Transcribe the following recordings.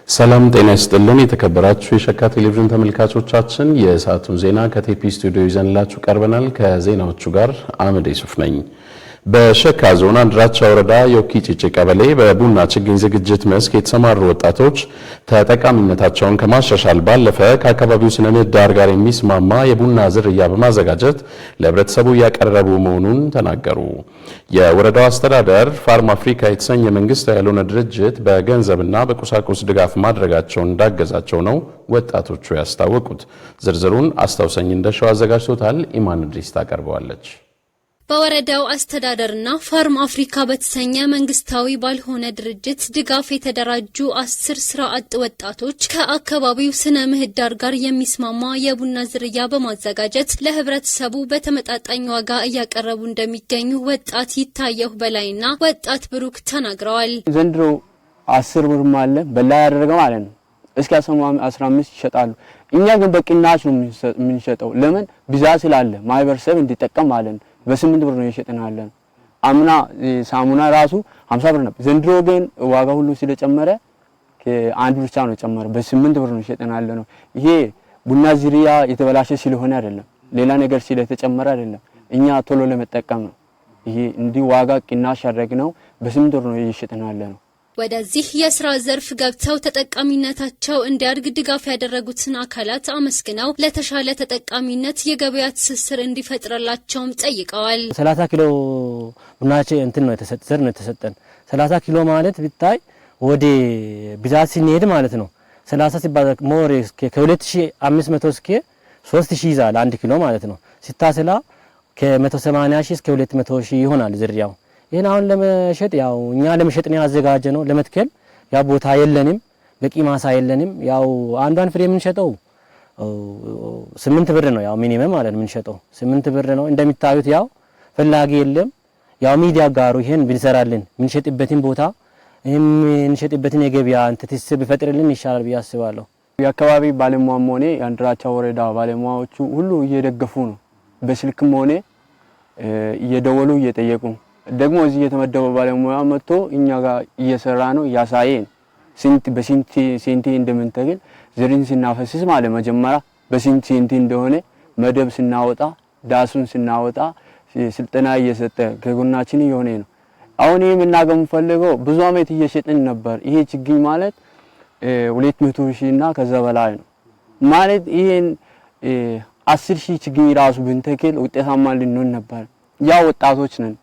ሰላም ጤና ይስጥልን የተከበራችሁ የሸካ ቴሌቪዥን ተመልካቾቻችን የሰዓቱን ዜና ከቴፒ ስቱዲዮ ይዘንላችሁ ቀርበናል። ከዜናዎቹ ጋር አመድ ይሱፍ ነኝ። በሸካ ዞን አንድራቻ ወረዳ ዮኪ ጭጭ ቀበሌ በቡና ችግኝ ዝግጅት መስክ የተሰማሩ ወጣቶች ተጠቃሚነታቸውን ከማሻሻል ባለፈ ከአካባቢው ስነ ምህዳር ጋር የሚስማማ የቡና ዝርያ በማዘጋጀት ለህብረተሰቡ ያቀረቡ መሆኑን ተናገሩ። የወረዳው አስተዳደር ፋርም አፍሪካ የተሰኘ መንግስታዊ ያልሆነ ድርጅት በገንዘብና በቁሳቁስ ድጋፍ ማድረጋቸውን እንዳገዛቸው ነው ወጣቶቹ ያስታወቁት። ዝርዝሩን አስተውሰኝ እንደሻው አዘጋጅቶታል። ኢማን ድሪስ ታቀርበዋለች። በወረዳው አስተዳደርና ፋርም አፍሪካ በተሰኘ መንግስታዊ ባልሆነ ድርጅት ድጋፍ የተደራጁ 10 ስራ አጥ ወጣቶች ከአካባቢው ስነ ምህዳር ጋር የሚስማማ የቡና ዝርያ በማዘጋጀት ለህብረተሰቡ በተመጣጣኝ ዋጋ እያቀረቡ እንደሚገኙ ወጣት ይታየው በላይና ወጣት ብሩክ ተናግረዋል። ዘንድሮ 10 ብር ማለት በላይ ያደረገ ማለት ነው። እስከ 15 ይሸጣሉ። እኛ ግን በቅናሽ ነው የምንሸጠው። ለምን ብዛት ስላለ ማህበረሰብ እንዲጠቀም ማለት ነው። በ8 ብር ነው እየሸጥናለን። አምና ሳሙና ራሱ 50 ብር ነበር። ዘንድሮ ግን ዋጋ ሁሉ ስለጨመረ ከአንድ ብቻ ነው ጨመረ። በ8 ብር ነው እየሸጥናለን ነው። ይሄ ቡና ዝርያ የተበላሸ ስለሆነ አይደለም፣ ሌላ ነገር ስለተጨመረ አይደለም። እኛ ቶሎ ለመጠቀም ነው። ይሄ እንዲህ ዋጋ ቅናሽ ያደረግነው በ8 ብር ነው እየሸጥናለን ነው። ወደዚህ የስራ ዘርፍ ገብተው ተጠቃሚነታቸው እንዲያድግ ድጋፍ ያደረጉትን አካላት አመስግነው ለተሻለ ተጠቃሚነት የገበያ ትስስር እንዲፈጥርላቸውም ጠይቀዋል። 30 ኪሎ ቡናቼ እንትን ነው የተሰጠን 30 ኪሎ ማለት ቢታይ ወደ ብዛት ሲነድ ማለት ነው 30 ሲባል ሞር ከ2500 እስከ 3000 ይዛል 1 ኪሎ ማለት ነው። ሲታሰላ ከ180 ሺህ እስከ 200 ሺህ ይሆናል ዝርያው። ይሄን አሁን ለመሸጥ ያው እኛ ለመሸጥ ነው ያዘጋጀነው። ለመትከል ያ ቦታ የለንም፣ በቂ ማሳ የለንም። ያው አንዷን ፍሬ የምንሸጠው 8 ብር ነው ያው ሚኒመም ማለት የምንሸጠው 8 ብር ነው። እንደሚታዩት ያው ፈላጊ የለም። ያው ሚዲያ ጋሩ ይሄን ብንሰራልን ምንሸጥበትን ቦታ ምንሸጥበትን የገበያ ትስስር ቢፈጥርልን ይሻላል ብዬ አስባለሁ። የአካባቢ ባለሙያም ሆነ የአንድራቻ ወረዳ ባለሙያዎቹ ሁሉ እየደገፉ ነው። በስልክም ሆነ እየደወሉ እየጠየቁ ደግሞ እዚህ የተመደበ ባለሙያ መጥቶ እኛ ጋር እየሰራ ነው ያሳየን። በስንት ሴንቲ እንደምንተክል ዘርን ስናፈስስ ማለት መጀመሪያ በስንት ሴንቲ እንደሆነ መደብ ስናወጣ ዳሱን ስናወጣ ስልጠና እየሰጠ ከጎናችን የሆነ ነው። አሁን ይሄ የምናገም ፈልገው ብዙ አመት እየሸጥን ነበር። ይሄ ችግኝ ማለት 200 ሺህ እና ከዛ በላይ ነው ማለት ይሄን 10 ሺህ ችግኝ ራሱ ብንተክል ውጤታማ ልንሆን ነበር። ያ ወጣቶች ነን።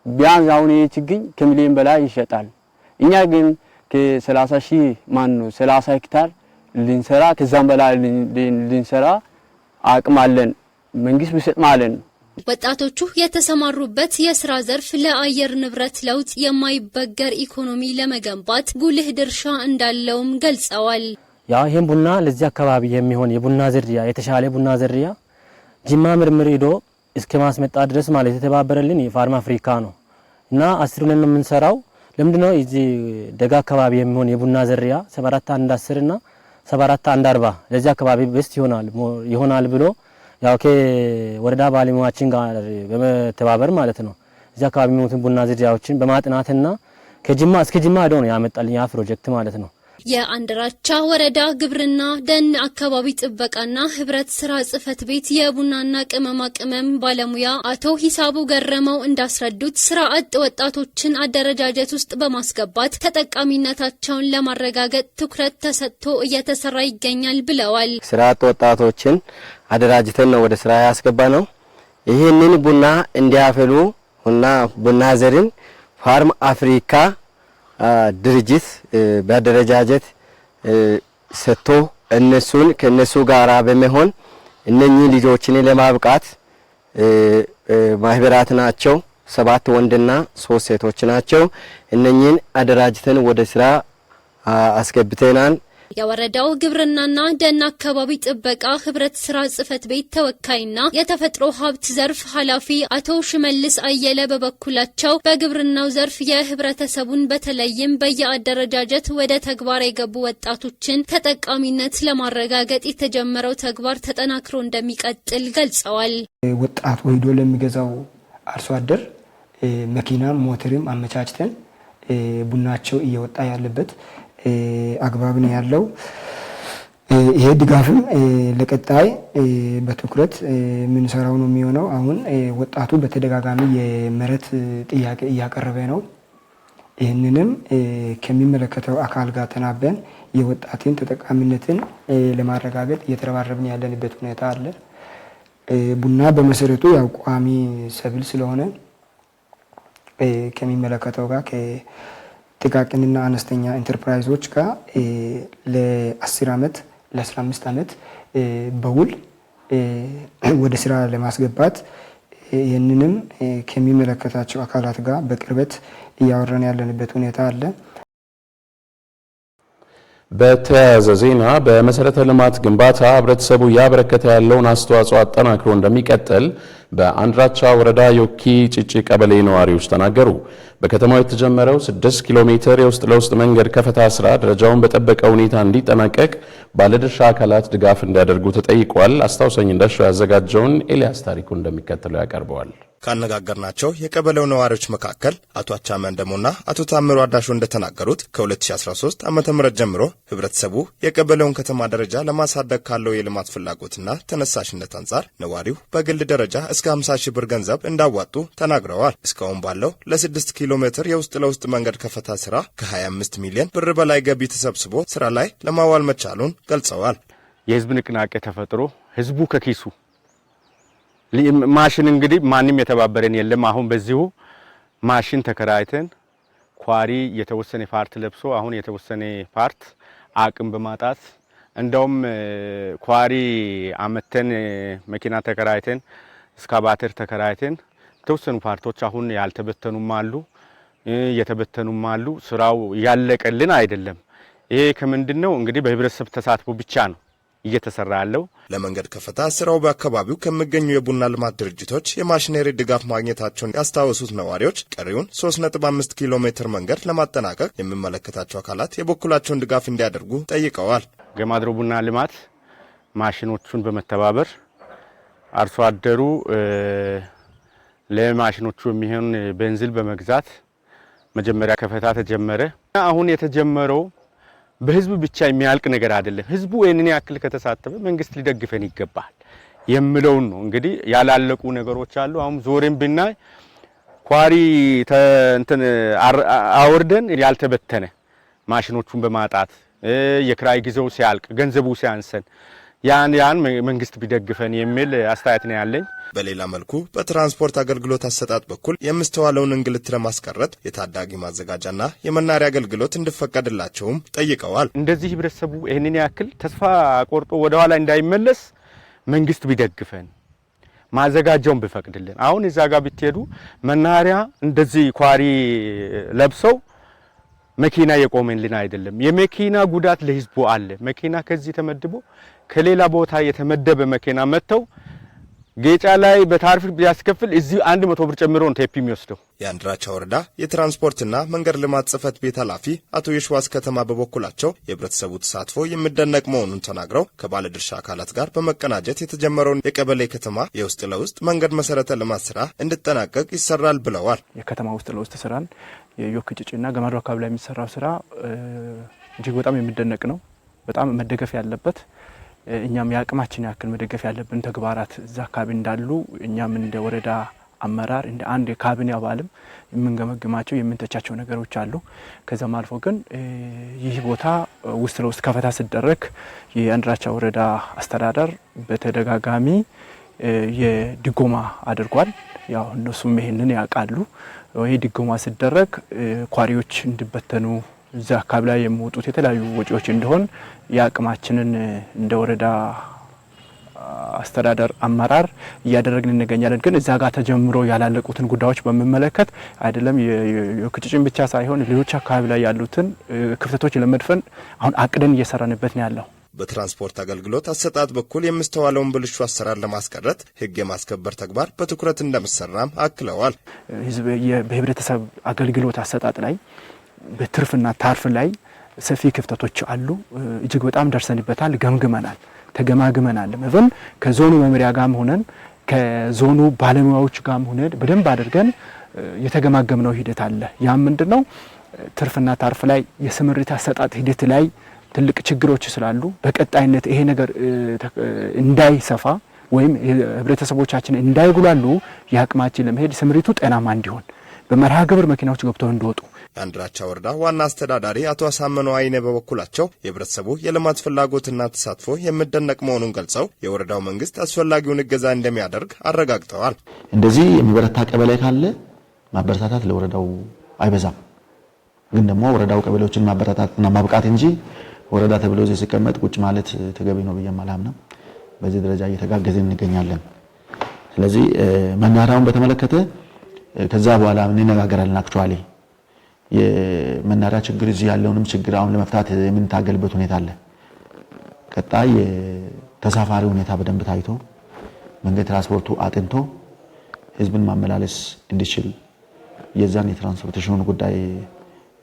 ቢያንስ አሁን ይሄ ችግኝ ከሚሊዮን በላይ ይሸጣል። እኛ ግን ከ30 ሺህ 30 ሄክታር ልንሰራ ከዛም በላይ ልንሰራ አቅም አለን። መንግስት ቢሰጥ ማለት ነው። ወጣቶቹ የተሰማሩበት የስራ ዘርፍ ለአየር ንብረት ለውጥ የማይበገር ኢኮኖሚ ለመገንባት ጉልህ ድርሻ እንዳለውም ገልጸዋል። ያው ይሄን ቡና ለዚህ አካባቢ የሚሆን የቡና ዝርያ የተሻለ ቡና ዝርያ ጅማ ምርምር ሄዶ እስከ ማስመጣ ድረስ ማለት የተባበረልን የፋርም አፍሪካ ነው እና 10 ነው የምንሰራው። ለምንድነው እዚህ ደጋ አካባቢ የሚሆን የቡና ዝርያ 7410 እና 7440 ለዚህ አካባቢ በስት ይሆናል ብሎ ያው ከወረዳ ባለሙያችን ጋር በመተባበር ማለት ነው እዚህ አካባቢ የሚሆኑትን ቡና ዝርያዎችን በማጥናትና ከጅማ እስከ ጅማ ሄዶ ነው ያመጣልኝ ያ ፕሮጀክት ማለት ነው። የአንድራቻ ወረዳ ግብርና ደን አካባቢ ጥበቃና ህብረት ስራ ጽፈት ቤት የቡናና ቅመማ ቅመም ባለሙያ አቶ ሂሳቡ ገረመው እንዳስረዱት ስራ አጥ ወጣቶችን አደረጃጀት ውስጥ በማስገባት ተጠቃሚነታቸውን ለማረጋገጥ ትኩረት ተሰጥቶ እየተሰራ ይገኛል ብለዋል። ስራ አጥ ወጣቶችን አደራጅተን ነው ወደ ስራ ያስገባነው። ይሄንን ቡና እንዲያፈሉ እና ቡና ዘርን ፋርም አፍሪካ ድርጅት በአደረጃጀት ሰጥቶ እነሱን ከነሱ ጋራ በመሆን እነኚህ ልጆችን ለማብቃት ማህበራት ናቸው። 7 ወንድና 3 ሴቶች ናቸው። እነኚህን አደራጅተን ወደ ስራ አስገብተናል። የወረዳው ግብርናና ደን አካባቢ ጥበቃ ህብረት ስራ ጽፈት ቤት ተወካይና የተፈጥሮ ሀብት ዘርፍ ኃላፊ አቶ ሽመልስ አየለ በበኩላቸው በግብርናው ዘርፍ የህብረተሰቡን በተለይም በየአደረጃጀት ወደ ተግባር የገቡ ወጣቶችን ተጠቃሚነት ለማረጋገጥ የተጀመረው ተግባር ተጠናክሮ እንደሚቀጥል ገልጸዋል። ወጣት ወይዶ ለሚገዛው አርሶ አደር መኪና ሞተርም አመቻችተን ቡናቸው እየወጣ ያለበት አግባብ ነው ያለው። ይሄ ድጋፍም ለቀጣይ በትኩረት የምንሰራው ነው የሚሆነው። አሁን ወጣቱ በተደጋጋሚ የመሬት ጥያቄ እያቀረበ ነው። ይህንንም ከሚመለከተው አካል ጋር ተናበን የወጣትን ተጠቃሚነትን ለማረጋገጥ እየተረባረብን ያለንበት ሁኔታ አለ። ቡና በመሰረቱ ያው ቋሚ ሰብል ስለሆነ ከሚመለከተው ጋር ከጥቃቅንና አነስተኛ ኢንተርፕራይዞች ጋር ለ10 ዓመት ለ15 ዓመት በውል ወደ ስራ ለማስገባት ይህንንም ከሚመለከታቸው አካላት ጋር በቅርበት እያወራን ያለንበት ሁኔታ አለ። በተያያዘ ዜና በመሰረተ ልማት ግንባታ ህብረተሰቡ ያበረከተ ያለውን አስተዋጽኦ አጠናክሮ እንደሚቀጥል በአንድራቻ ወረዳ ዮኪ ጭጭ ቀበሌ ነዋሪዎች ተናገሩ። በከተማው የተጀመረው 6 ኪሎ ሜትር የውስጥ ለውስጥ መንገድ ከፈታ ስራ ደረጃውን በጠበቀ ሁኔታ እንዲጠናቀቅ ባለድርሻ አካላት ድጋፍ እንዲያደርጉ ተጠይቋል። አስታውሰኝ እንደሻው ያዘጋጀውን ኤልያስ ታሪኩ እንደሚከተለው ያቀርበዋል። ካነጋገርናቸው የቀበሌው ነዋሪዎች መካከል አቶ አቻመ እንደሞና አቶ ታምሩ አዳሾ እንደተናገሩት ከ2013 ዓ.ም ጀምሮ ህብረተሰቡ የቀበሌውን ከተማ ደረጃ ለማሳደግ ካለው የልማት ፍላጎትና ተነሳሽነት አንጻር ነዋሪው በግል ደረጃ እስከ 50 ሺህ ብር ገንዘብ እንዳዋጡ ተናግረዋል። እስካሁን ባለው ለ6 ኪሎ ሜትር የውስጥ ለውስጥ መንገድ ከፈታ ስራ ከ25 ሚሊዮን ብር በላይ ገቢ ተሰብስቦ ስራ ላይ ለማዋል መቻሉን ገልጸዋል። የህዝብ ንቅናቄ ተፈጥሮ ህዝቡ ከኪሱ ማሽን እንግዲህ ማንም የተባበረን የለም። አሁን በዚሁ ማሽን ተከራይተን ኳሪ የተወሰነ ፓርት ለብሶ አሁን የተወሰነ ፓርት አቅም በማጣት እንደውም ኳሪ አመተን መኪና ተከራይተን እስካባተር ተከራይተን ተወሰኑ ፓርቶች አሁን ያልተበተኑም አሉ የተበተኑም አሉ። ስራው ያለቀልን አይደለም። ይሄ ከምንድነው እንግዲህ በህብረተሰብ ተሳትፎ ብቻ ነው እየተሰራ ያለው። ለመንገድ ከፈታ ስራው በአካባቢው ከሚገኙ የቡና ልማት ድርጅቶች የማሽነሪ ድጋፍ ማግኘታቸውን ያስታወሱት ነዋሪዎች ቀሪውን 3.5 ኪሎ ሜትር መንገድ ለማጠናቀቅ የሚመለከታቸው አካላት የበኩላቸውን ድጋፍ እንዲያደርጉ ጠይቀዋል። ገማድሮ ቡና ልማት ማሽኖቹን በመተባበር አርሶ አደሩ ለማሽኖቹ የሚሆን ቤንዚል በመግዛት መጀመሪያ ከፈታ ተጀመረ። አሁን የተጀመረው በህዝብ ብቻ የሚያልቅ ነገር አይደለም። ህዝቡ እነኚህ ያክል ከተሳተፈ መንግስት ሊደግፈን ይገባል የሚለውን ነው። እንግዲህ ያላለቁ ነገሮች አሉ። አሁን ዞሬን ብናይ ኳሪ አወርደን ያልተበተነ ማሽኖቹን በማጣት የክራይ ጊዜው ሲያልቅ ገንዘቡ ሲያንሰን ያን መንግስት ቢደግፈን የሚል አስተያየት ነው ያለኝ። በሌላ መልኩ በትራንስፖርት አገልግሎት አሰጣጥ በኩል የምስተዋለውን እንግልት ለማስቀረት የታዳጊ ማዘጋጃና የመናሪያ አገልግሎት እንዲፈቀድላቸውም ጠይቀዋል። እንደዚህ ህብረተሰቡ ይህንን ያክል ተስፋ ቆርጦ ወደ ኋላ እንዳይመለስ መንግስት ቢደግፈን ማዘጋጃውን ቢፈቅድልን። አሁን እዛ ጋር ብትሄዱ መናሪያ እንደዚህ ኳሪ ለብሰው መኪና የቆመልን አይደለም። የመኪና ጉዳት ለህዝቡ አለ። መኪና ከዚህ ተመድቦ ከሌላ ቦታ የተመደበ መኪና መተው ጌጫ ላይ በታሪፍ ቢያስከፍል እዚህ 100 ብር ጨምሮ ነው ቴፒ የሚወስደው። የአንድራቻ ወረዳ የትራንስፖርትና መንገድ ልማት ጽህፈት ቤት ኃላፊ አቶ የሽዋስ ከተማ በበኩላቸው የህብረተሰቡ ተሳትፎ የሚደነቅ መሆኑን ተናግረው ከባለድርሻ አካላት ጋር በመቀናጀት የተጀመረውን የቀበሌ ከተማ የውስጥ ለውስጥ መንገድ መሰረተ ልማት ስራ እንዲጠናቀቅ ይሰራል ብለዋል። የከተማ ውስጥ ለውስጥ ስራን የዮኪ ጭጭና ገማድሮ አካባቢ ላይ የሚሰራው ስራ እጅግ በጣም የሚደነቅ ነው። በጣም መደገፍ ያለበት እኛም ያቅማችን ያክል መደገፍ ያለብን ተግባራት እዛ አካባቢ እንዳሉ እኛም እንደ ወረዳ አመራር እንደ አንድ የካቢኔ አባልም የምንገመግማቸው የምንተቻቸው ነገሮች አሉ። ከዛም አልፎ ግን ይህ ቦታ ውስጥ ለውስጥ ከፈታ ሲደረግ የአንድራቻ ወረዳ አስተዳደር በተደጋጋሚ የድጎማ አድርጓል። ያው እነሱም ይሄንን ያውቃሉ። ይህ ድጎማ ሲደረግ ኳሪዎች እንዲበተኑ እዛ አካባቢ ላይ የሚወጡት የተለያዩ ወጪዎች እንደሆን የአቅማችንን እንደ ወረዳ አስተዳደር አመራር እያደረግን እንገኛለን። ግን እዛ ጋር ተጀምሮ ያላለቁትን ጉዳዮች በመመለከት አይደለም የዮኪ ጭጭን ብቻ ሳይሆን ሌሎች አካባቢ ላይ ያሉትን ክፍተቶች ለመድፈን አሁን አቅደን እየሰራንበት ነው ያለው። በትራንስፖርት አገልግሎት አሰጣጥ በኩል የምስተዋለውን ብልሹ አሰራር ለማስቀረት ህግ የማስከበር ተግባር በትኩረት እንደሚሰራም አክለዋል። ህዝብ በህብረተሰብ አገልግሎት አሰጣጥ ላይ በትርፍና ታርፍ ላይ ሰፊ ክፍተቶች አሉ። እጅግ በጣም ደርሰንበታል፣ ገምግመናል፣ ተገማግመናል። even ከዞኑ መምሪያ ጋርም ሆነን ከዞኑ ባለሙያዎች ጋርም ሆነን በደንብ አድርገን የተገማገምነው ሂደት አለ። ያ ምንድነው ትርፍና ታርፍ ላይ የስምሪት አሰጣጥ ሂደት ላይ ትልቅ ችግሮች ስላሉ በቀጣይነት ይሄ ነገር እንዳይሰፋ ወይም ህብረተሰቦቻችን እንዳይጉላሉ የአቅማችን ለመሄድ ስምሪቱ ጤናማ እንዲሆን በመርሃ ግብር መኪናዎች ገብተው እንዲወጡ የአንድራቻ ወረዳ ዋና አስተዳዳሪ አቶ አሳመነው አይነ በበኩላቸው የህብረተሰቡ የልማት ፍላጎትና ተሳትፎ የሚደነቅ መሆኑን ገልጸው የወረዳው መንግስት አስፈላጊውን እገዛ እንደሚያደርግ አረጋግጠዋል። እንደዚህ የሚበረታ ቀበሌ ካለ ማበረታታት ለወረዳው አይበዛም። ግን ደግሞ ወረዳው ቀበሌዎችን ማበረታታትና ማብቃት እንጂ ወረዳ ተብሎ እዚህ ሲቀመጥ ቁጭ ማለት ተገቢ ነው ብዬ አላምንም። በዚህ ደረጃ እየተጋገዝን እንገኛለን። ስለዚህ መናሪያውን በተመለከተ ከዛ በኋላ እንነጋገራለን። አክቹአሊ የመናሪያ ችግር እዚህ ያለውንም ችግር አሁን ለመፍታት የምንታገልበት ሁኔታ አለ። ቀጣይ የተሳፋሪ ሁኔታ በደንብ ታይቶ መንገድ ትራንስፖርቱ አጥንቶ ህዝብን ማመላለስ እንዲችል የዛን የትራንስፖርቴሽኑን ጉዳይ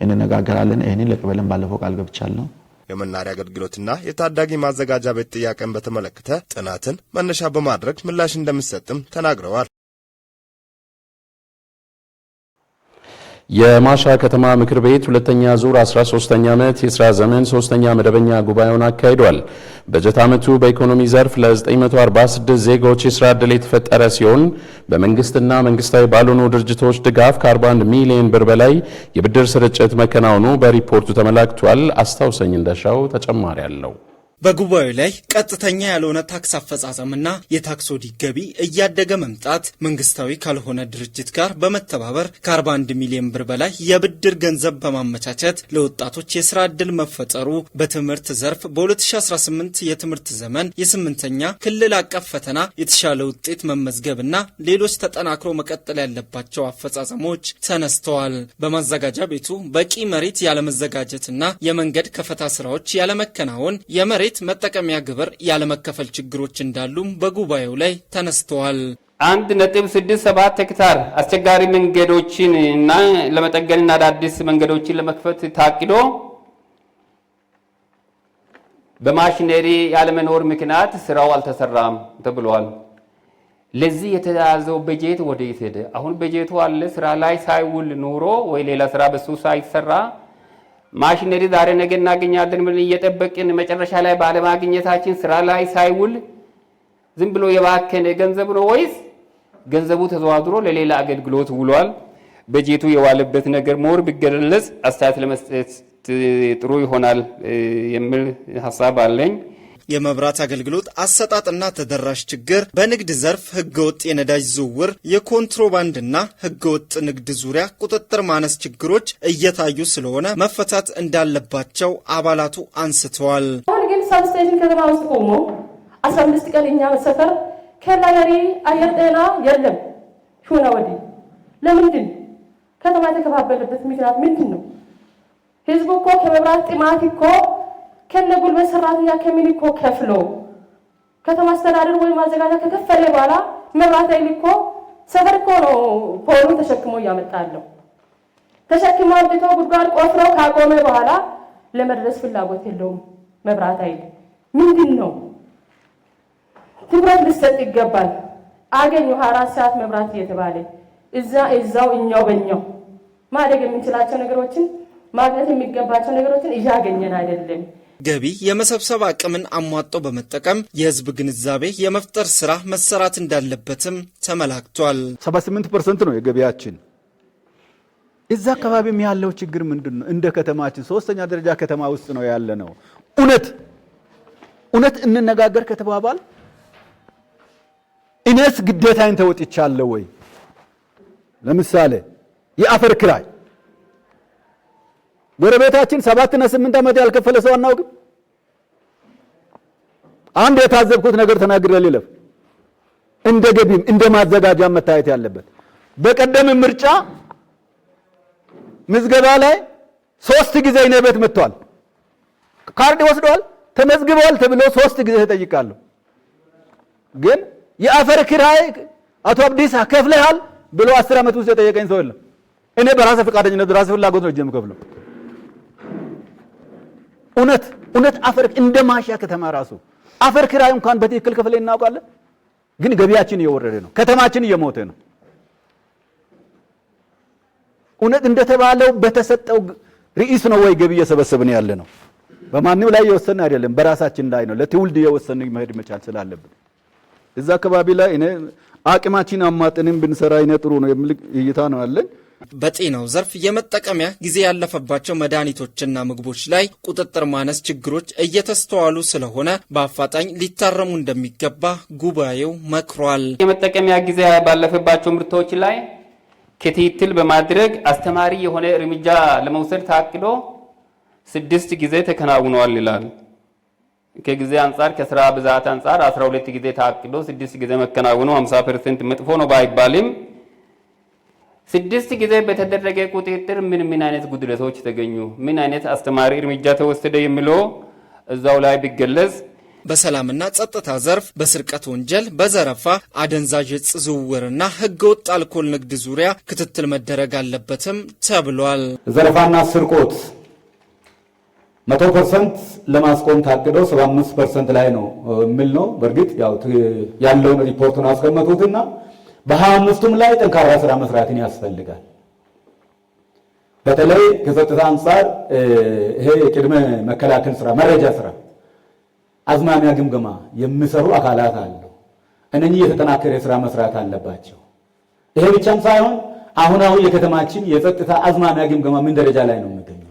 እንነጋገራለን። ይሄንን ለቀበሌም ባለፈው ቃል ገብቻለሁ። የመናሪያ አገልግሎትና የታዳጊ ማዘጋጃ ቤት ጥያቄን በተመለከተ ጥናትን መነሻ በማድረግ ምላሽ እንደሚሰጥም ተናግረዋል። የማሻ ከተማ ምክር ቤት ሁለተኛ ዙር 13ኛ ዓመት የሥራ ዘመን 3ኛ መደበኛ ጉባኤውን አካሂዷል። በጀት ዓመቱ በኢኮኖሚ ዘርፍ ለ946 ዜጎች የሥራ ዕድል የተፈጠረ ሲሆን በመንግስትና መንግስታዊ ባልሆኑ ድርጅቶች ድጋፍ ከ41 ሚሊዮን ብር በላይ የብድር ስርጭት መከናወኑ በሪፖርቱ ተመላክቷል። አስታውሰኝ እንደሻው ተጨማሪ አለው። በጉባኤው ላይ ቀጥተኛ ያልሆነ ታክስ አፈጻጸምና የታክስ ኦዲት ገቢ እያደገ መምጣት፣ መንግስታዊ ካልሆነ ድርጅት ጋር በመተባበር ከ41 ሚሊዮን ብር በላይ የብድር ገንዘብ በማመቻቸት ለወጣቶች የስራ ዕድል መፈጠሩ፣ በትምህርት ዘርፍ በ2018 የትምህርት ዘመን የ8ኛ ክልል አቀፍ ፈተና የተሻለ ውጤት መመዝገብና ሌሎች ተጠናክሮ መቀጠል ያለባቸው አፈጻጸሞች ተነስተዋል። በማዘጋጃ ቤቱ በቂ መሬት ያለመዘጋጀትና የመንገድ ከፈታ ስራዎች ያለመከናወን፣ የመሬት መጠቀሚያ ግብር ያለመከፈል ችግሮች እንዳሉም በጉባኤው ላይ ተነስተዋል። 1.67 ሄክታር አስቸጋሪ መንገዶችን እና ለመጠገንና አዳዲስ መንገዶችን ለመክፈት ታቅዶ በማሽነሪ ያለመኖር ምክንያት ስራው አልተሰራም ተብሏል። ለዚህ የተያዘው በጀት ወዴት ሄደ? አሁን በጀቱ አለ፣ ስራ ላይ ሳይውል ኖሮ ወይ ሌላ ስራ በሱ ሳይሰራ ማሽነሪ ዛሬ ነገ እናገኛለን ምን እየጠበቅን መጨረሻ ላይ ባለማግኘታችን ስራ ላይ ሳይውል ዝም ብሎ የባከነ ገንዘብ ነው ወይስ ገንዘቡ ተዘዋውሮ ለሌላ አገልግሎት ውሏል? በጀቱ የዋለበት ነገር ሞር ቢገለጽ አስተያየት ለመስጠት ጥሩ ይሆናል የሚል ሐሳብ አለኝ። የመብራት አገልግሎት አሰጣጥና ተደራሽ ችግር፣ በንግድ ዘርፍ ህገወጥ የነዳጅ ዝውውር፣ የኮንትሮባንድና ህገወጥ ንግድ ዙሪያ ቁጥጥር ማነስ ችግሮች እየታዩ ስለሆነ መፈታት እንዳለባቸው አባላቱ አንስተዋል። አሁን ግን ሳብስቴሽን ከተማ ውስጥ ቆሞ 15 ቀን እኛ ሰፈር ከላገሪ አየር ጤና የለም ሹና ወዲህ ለምንድን ከተማ የተከፋፈለበት ምክንያት ምንድን ነው? ህዝቡ እኮ ከመብራት ጥማት እኮ ከነ ጉልበት ሰራተኛ ከሚኒኮ ከፍሎ ከተማ አስተዳደር ወይ ማዘጋጃ ከከፈለ በኋላ መብራት ኃይል እኮ ሰፈር እኮ ነው ፖሉን ተሸክሞ ያመጣለው። ተሸክሞ አምጥቶ ጉድጓድ ቆፍሮ ካቆመ በኋላ ለመድረስ ፍላጎት የለውም መብራት ኃይል። ምንድን ነው? ትኩረት ሊሰጥ ይገባል። አገኙ 24 ሰዓት መብራት እየተባለ እዛው እኛው በእኛው ማደግ የምንችላቸው ነገሮችን ማግኘት የሚገባቸው ነገሮችን እያገኘን አይደለም። ገቢ የመሰብሰብ አቅምን አሟጦ በመጠቀም የህዝብ ግንዛቤ የመፍጠር ስራ መሰራት እንዳለበትም ተመላክቷል። 78% ነው የገቢያችን። እዛ አካባቢም ያለው ችግር ምንድነው? እንደ ከተማችን 3ኛ ደረጃ ከተማ ውስጥ ነው ያለ ነው። እውነት እንነጋገር ከተባባል እኔስ ግዴታዬን ተወጥቻለሁ ወይ? ለምሳሌ የአፈር ክራይ ጎረቤታችን 7 እና 8 ዓመት ያልከፈለ ሰው አናውቅም። አንድ የታዘብኩት ነገር ተናግሬ ልለፍ። እንደ ገቢም እንደ ማዘጋጃ መታየት ያለበት በቀደም ምርጫ ምዝገባ ላይ 3 ጊዜ እኔ ቤት መጥቷል። ካርድ ወስደዋል፣ ተመዝግበዋል ተብሎ 3 ጊዜ ተጠይቃለሁ። ግን የአፈር ክራይ አቶ አብዲሳ ከፍለሃል ብሎ 10 ዓመት ውስጥ የጠየቀኝ ሰው የለም። እኔ በራሴ ፈቃደኝነት በራሴ ፍላጎት ነው የምከፍለው። እውነት አፈር እንደ ማሻ ከተማ ራሱ አፈር ክራይ እንኳን በትክክል ከፍለን እናውቃለን። ግን ገቢያችን እየወረደ ነው፣ ከተማችን እየሞተ ነው። እውነት እንደተባለው በተሰጠው ርዕስ ነው ወይ ገቢ እየሰበሰብን ያለ ነው? በማንም ላይ የወሰነ አይደለም፣ በራሳችን ላይ ነው። ለትውልድ የወሰነ መሄድ መቻል ስላለብን እዛ አካባቢ ላይ እኔ አቅማችን አማጥንም ብንሰራ ጥሩ ነው የሚል እይታ ነው ያለን። በጤናው ዘርፍ የመጠቀሚያ ጊዜ ያለፈባቸው መድኃኒቶችና ምግቦች ላይ ቁጥጥር ማነስ ችግሮች እየተስተዋሉ ስለሆነ በአፋጣኝ ሊታረሙ እንደሚገባ ጉባኤው መክሯል። የመጠቀሚያ ጊዜ ባለፈባቸው ምርቶች ላይ ክትትል በማድረግ አስተማሪ የሆነ እርምጃ ለመውሰድ ታቅዶ 6 ጊዜ ተከናውኗል ይላል። ከጊዜ አንጻር ከስራ ብዛት አንጻር 12 ጊዜ ታቅዶ 6 ጊዜ መከናወኑ 50% መጥፎ ነው ባይባልም 6 ጊዜ በተደረገ ቁጥጥር ምን አይነት ጉድለቶች ተገኙ፣ ምን አይነት አስተማሪ እርምጃ ተወሰደ የሚለው እዛው ላይ ቢገለጽ። በሰላምና ጸጥታ ዘርፍ በስርቀት ወንጀል፣ በዘረፋ፣ አደንዛዥ ዕፅ ዝውውርና ህገወጥ አልኮል ንግድ ዙሪያ ክትትል መደረግ አለበትም ተብሏል። ዘረፋና ስርቆት 100% ለማስቆም ታቅዶ 75% ላይ ነው የሚል ነው። በእርግጥ ያው ያለውን ሪፖርቱን አስቀመጡትና በ25ቱም ላይ ጠንካራ ስራ መስራትን ያስፈልጋል። በተለይ ከጸጥታ አንጻር ይሄ የቅድመ መከላከል ስራ፣ መረጃ ስራ፣ አዝማሚያ ግምገማ የሚሰሩ አካላት አሉ። እነኚህ የተጠናከረ ስራ መስራት አለባቸው። ይሄ ብቻም ሳይሆን አሁን የከተማችን የጸጥታ አዝማሚያ ግምገማ ምን ደረጃ ላይ ነው የሚገኘው?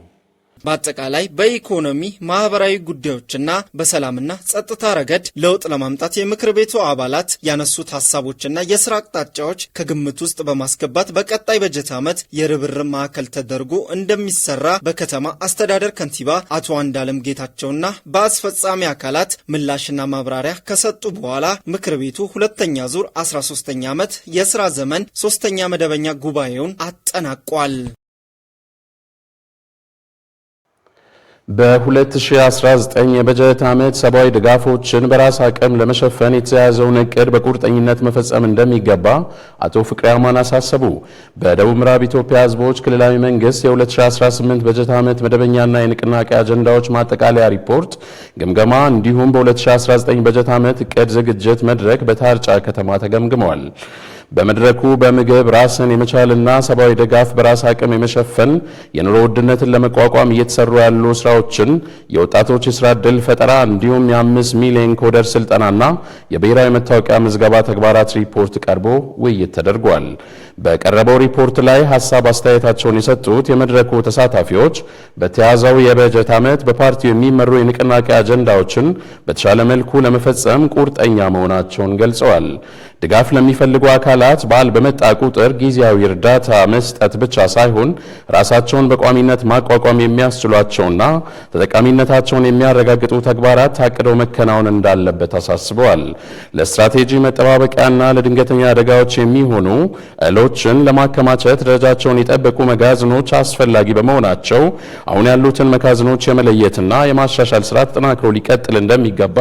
በአጠቃላይ በኢኮኖሚ ማህበራዊ ጉዳዮችና በሰላምና ጸጥታ ረገድ ለውጥ ለማምጣት የምክር ቤቱ አባላት ያነሱት ሐሳቦችና የስራ አቅጣጫዎች ከግምት ውስጥ በማስገባት በቀጣይ በጀት ዓመት የርብርብ ማዕከል ተደርጎ እንደሚሰራ በከተማ አስተዳደር ከንቲባ አቶ አንዳለም ጌታቸውና በአስፈጻሚ አካላት ምላሽና ማብራሪያ ከሰጡ በኋላ ምክር ቤቱ ሁለተኛ ዙር 13ኛ ዓመት የስራ ዘመን 3ኛ መደበኛ ጉባኤውን አጠናቋል። በ2019 የበጀት ዓመት ሰብአዊ ድጋፎችን በራስ አቅም ለመሸፈን የተያዘውን እቅድ በቁርጠኝነት መፈጸም እንደሚገባ አቶ ፍቅሬ አማን አሳሰቡ። በደቡብ ምዕራብ ኢትዮጵያ ሕዝቦች ክልላዊ መንግስት የ2018 በጀት ዓመት መደበኛና የንቅናቄ አጀንዳዎች ማጠቃለያ ሪፖርት ግምገማ እንዲሁም በ2019 በጀት ዓመት እቅድ ዝግጅት መድረክ በታርጫ ከተማ ተገምግመዋል። በመድረኩ በምግብ ራስን የመቻልና ሰብአዊ ድጋፍ በራስ አቅም የመሸፈን የኑሮ ውድነትን ለመቋቋም እየተሰሩ ያሉ ስራዎችን፣ የወጣቶች የስራ ዕድል ፈጠራ እንዲሁም የ5 ሚሊዮን ኮደር ስልጠናና የብሔራዊ መታወቂያ ምዝገባ ተግባራት ሪፖርት ቀርቦ ውይይት ተደርጓል። በቀረበው ሪፖርት ላይ ሀሳብ አስተያየታቸውን የሰጡት የመድረኩ ተሳታፊዎች በተያዘው የበጀት ዓመት በፓርቲው የሚመሩ የንቅናቄ አጀንዳዎችን በተሻለ መልኩ ለመፈጸም ቁርጠኛ መሆናቸውን ገልጸዋል። ድጋፍ ለሚፈልጉ አካላት በዓል በመጣ ቁጥር ጊዜያዊ እርዳታ መስጠት ብቻ ሳይሆን ራሳቸውን በቋሚነት ማቋቋም የሚያስችሏቸውና ተጠቃሚነታቸውን የሚያረጋግጡ ተግባራት ታቅደው መከናወን እንዳለበት አሳስበዋል። ለስትራቴጂ መጠባበቂያና ለድንገተኛ አደጋዎች የሚሆኑ እህሎችን ለማከማቸት ደረጃቸውን የጠበቁ መጋዘኖች አስፈላጊ በመሆናቸው አሁን ያሉትን መጋዘኖች የመለየትና የማሻሻል ስራ ተጠናክሮ ሊቀጥል እንደሚገባ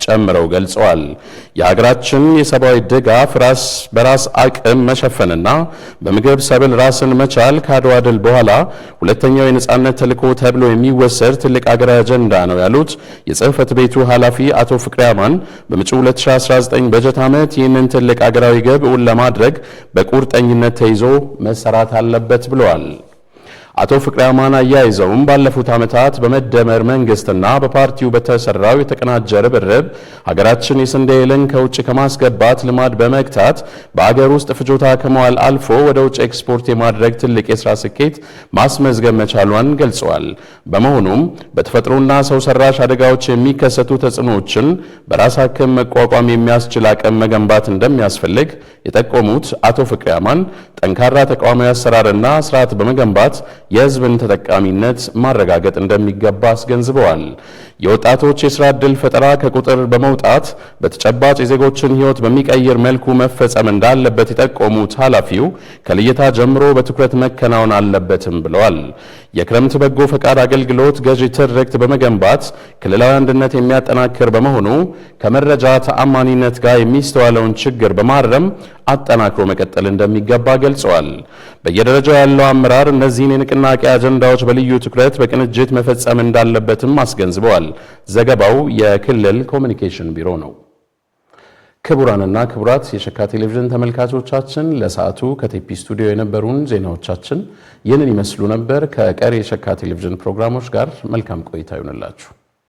ጨምረው ገልጸዋል። የሀገራችን የሰብአዊ ድጋፍ በራስ አቅም መሸፈንና በምግብ ሰብል ራስን መቻል ከአድዋ ድል በኋላ ሁለተኛው የነጻነት ተልዕኮ ተብሎ የሚወሰድ ትልቅ አገራዊ አጀንዳ ነው ያሉት የጽህፈት ቤቱ ኃላፊ አቶ ፍቅሬ አማን በመጪው 2019 በጀት ዓመት ይህንን ትልቅ አገራዊ ግብ እውን ለማድረግ በቁርጠኝነት ተይዞ መሰራት አለበት ብለዋል። አቶ ፍቅሬ አማን አያይዘውም ባለፉት ዓመታት በመደመር መንግስትና በፓርቲው በተሰራው የተቀናጀ ርብርብ ሀገራችን የስንዴ እህልን ከውጭ ከማስገባት ልማድ በመግታት በአገር ውስጥ ፍጆታ ከመዋል አልፎ ወደ ውጭ ኤክስፖርት የማድረግ ትልቅ የስራ ስኬት ማስመዝገብ መቻሏን ገልጸዋል። በመሆኑም በተፈጥሮና ሰው ሰራሽ አደጋዎች የሚከሰቱ ተጽዕኖዎችን በራስ አቅም መቋቋም የሚያስችል አቅም መገንባት እንደሚያስፈልግ የጠቆሙት አቶ ፍቅሬ አማን ጠንካራ ተቋማዊ አሰራርና ስርዓት በመገንባት የህዝብን ተጠቃሚነት ማረጋገጥ እንደሚገባ አስገንዝበዋል። የወጣቶች የስራ ዕድል ፈጠራ ከቁጥር በመውጣት በተጨባጭ የዜጎችን ህይወት በሚቀይር መልኩ መፈጸም እንዳለበት የጠቆሙት ኃላፊው ከልየታ ጀምሮ በትኩረት መከናወን አለበትም ብለዋል። የክረምት በጎ ፈቃድ አገልግሎት ገዢ ትርክት በመገንባት ክልላዊ አንድነት የሚያጠናክር በመሆኑ ከመረጃ ተአማኒነት ጋር የሚስተዋለውን ችግር በማረም አጠናክሮ መቀጠል እንደሚገባ ገልጸዋል። በየደረጃው ያለው አመራር እነዚህን የንቅናቄ አጀንዳዎች በልዩ ትኩረት በቅንጅት መፈጸም እንዳለበትም አስገንዝበዋል። ዘገባው የክልል ኮሚኒኬሽን ቢሮ ነው። ክቡራንና ክቡራት የሸካ ቴሌቪዥን ተመልካቾቻችን ለሰዓቱ ከቴፒ ስቱዲዮ የነበሩን ዜናዎቻችን ይህንን ይመስሉ ነበር። ከቀሪ የሸካ ቴሌቪዥን ፕሮግራሞች ጋር መልካም ቆይታ ይሁንላችሁ።